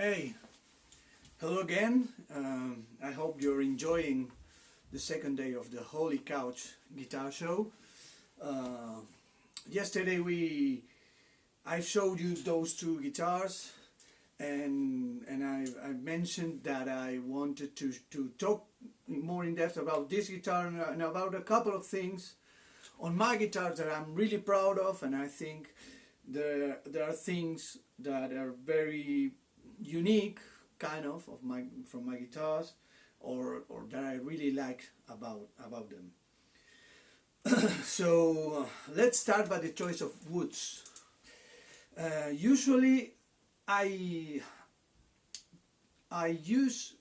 Hey, hello again. I hope you're enjoying the second day of the Holy Couch guitar show. Yesterday I showed you those two guitars, and I mentioned that I wanted to talk more in depth about this guitar and about a couple of things on my guitar that I'm really proud of, and I think there are things that are very unique kind of from my guitars, or that I really like about them. So let's start by the choice of woods. Usually I use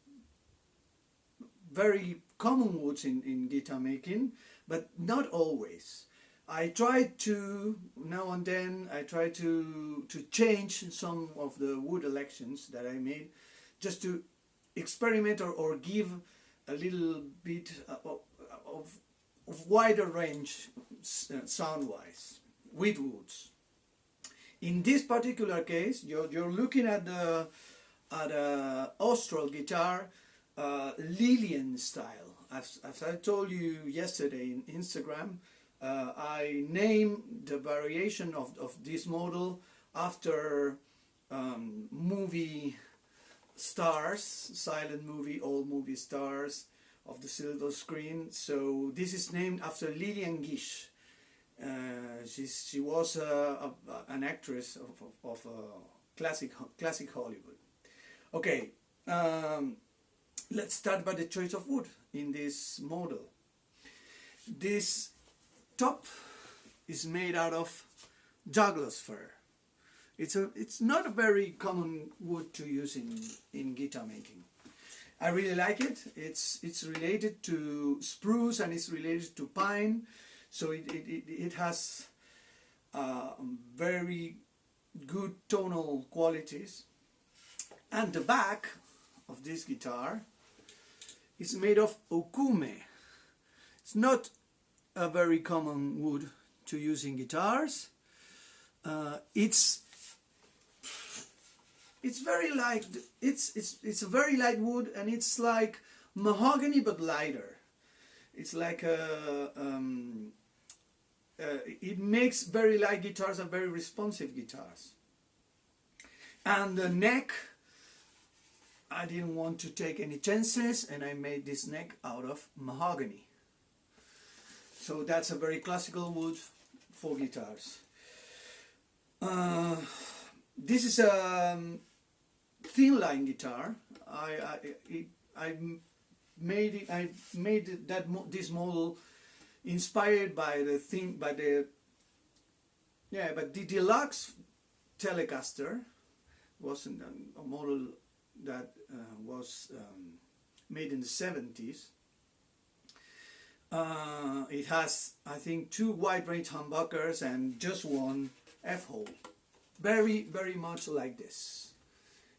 very common woods in guitar making, but not always. I try to, now and then, I try to change some of the wood elections that I made, just to experiment or give a little bit of wider range sound-wise with woods. In this particular case, you're looking at the Austral guitar, Lillian style. As I told you yesterday in Instagram, I named the variation of this model after movie stars, silent movie, old movie stars of the silver screen. So this is named after Lillian Gish. She was an actress of classic Hollywood. Okay, let's start by the choice of wood in this model. This top is made out of Douglas fir. It's not a very common wood to use in guitar making. I really like it. It's related to spruce and it's related to pine, so it has very good tonal qualities. And the back of this guitar is made of okume. It's not a very common wood to use in guitars. It's very light. It's a very light wood, and it's like mahogany but lighter. It's like it makes very light guitars and very responsive guitars. And the neck, I didn't want to take any chances, and I made this neck out of mahogany. So that's a very classical wood for guitars. This is a thin line guitar. I made this model inspired by the deluxe Telecaster. Was a model that was made in the 70s. It has, I think, 2 wide range humbuckers and just one F-hole. Very, very much like this.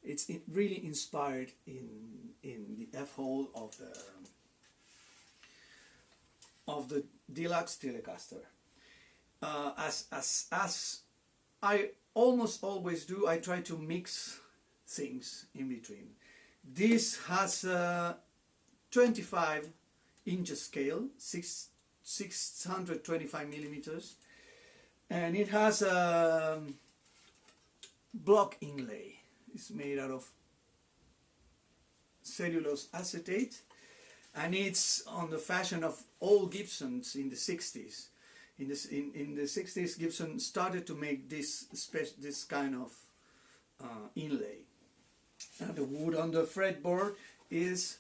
It's really inspired in the F-hole of the deluxe Telecaster. As I almost always do, I try to mix things in between. This has a 25 inch scale, 625 millimeters, and it has a block inlay. It's made out of cellulose acetate, and it's on the fashion of old Gibsons in the 60s. In the 60s, Gibson started to make this kind of inlay. And the wood on the fretboard is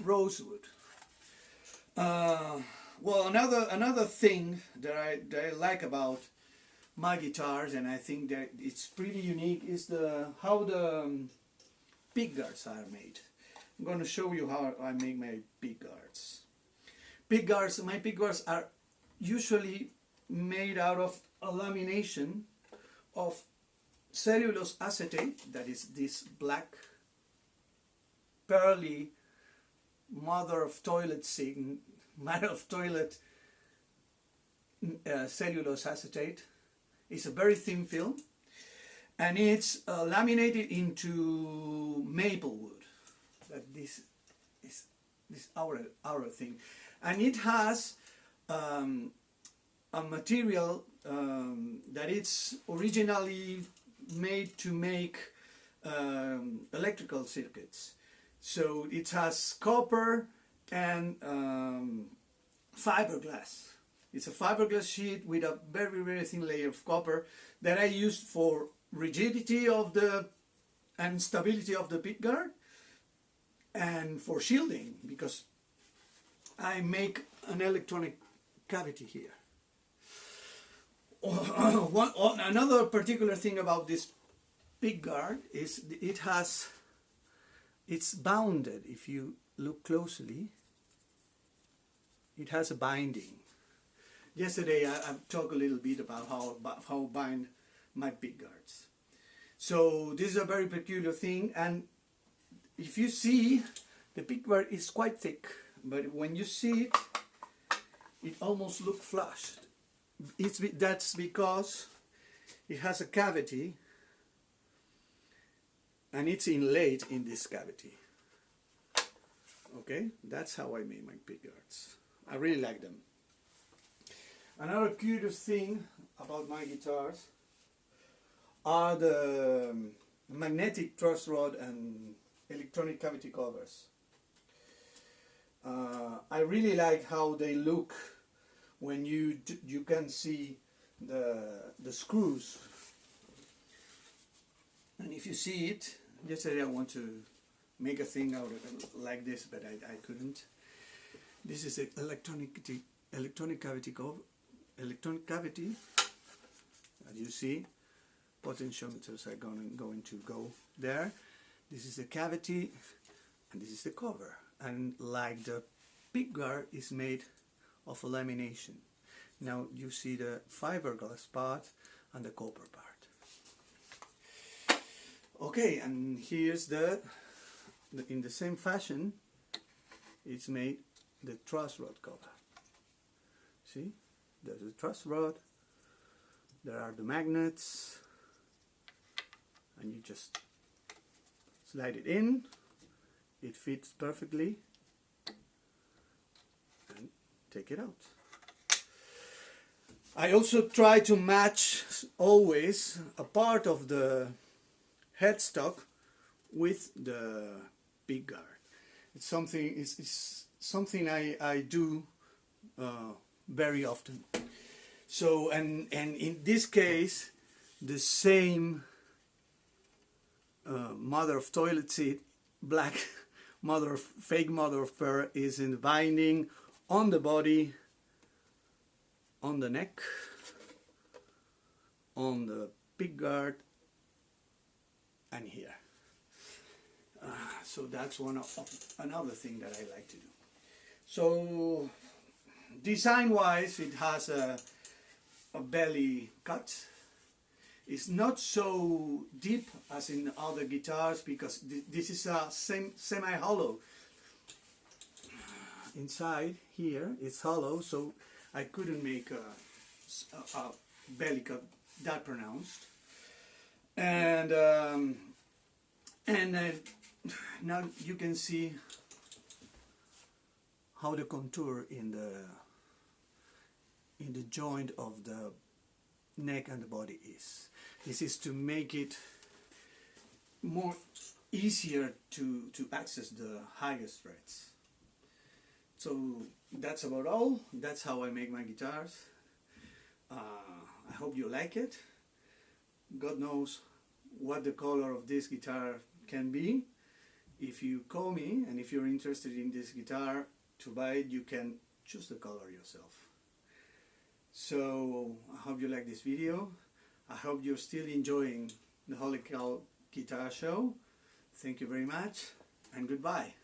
rosewood. Well, another thing that I like about my guitars, and I think that it's pretty unique, is how the pick guards are made. I'm going to show you how I make my pick guards. My pick guards are usually made out of a lamination of cellulose acetate, that is this black pearly mother of toilet cellulose acetate. It's a very thin film, and it's laminated into maple wood. That this is our thing, and it has a material that it's originally made to make electrical circuits. So it has copper and fiberglass. It's a fiberglass sheet with a very, very thin layer of copper that I used for rigidity of the and stability of the pickguard, and for shielding, because I make an electronic cavity here. Another particular thing about this pickguard is it's bounded. If you look closely, it has a binding. Yesterday I talked a little bit about how I bind my pickguards. So this is a very peculiar thing, and if you see, the pickguard is quite thick, but when you see it, it almost looks flushed. That's because it has a cavity, and it's inlaid in this cavity. Okay, that's how I make my pickguards. I really like them. Another curious thing about my guitars are the magnetic truss rod and electronic cavity covers. I really like how they look when you can see the screws. And if you see it, yesterday I want to make a thing out of it like this, but I couldn't. This is an electronic cavity. As you see, potentiometers are going to go there. This is the cavity, and this is the cover. And like the pickguard is made of a lamination. Now you see the fiberglass part and the copper part. Okay, and here's in the same fashion, it's made the truss rod cover. See, there's a truss rod, there are the magnets, and you just slide it in, it fits perfectly, and take it out. I also try to match always a part of the headstock with the pickguard. It's something I do very often. So and in this case, the same mother of toilet seat, black fake mother of pearl, is in the binding on the body, on the neck, on the pickguard, and here. So that's another thing that I like to do. So design wise, it has a belly cut. It's not so deep as in other guitars, because this is a semi-hollow. Inside here it's hollow, so I couldn't make a belly cut that pronounced. And now you can see how the contour in the joint of the neck and the body is. This is to make it more easier to access the highest frets. So that's about all. That's how I make my guitars. I hope you like it. God knows what the color of this guitar can be. If you call me and if you're interested in this guitar to buy it, you can choose the color yourself. So I hope you like this video. I hope you're still enjoying the Holy Cow Guitar Show. Thank you very much, and goodbye.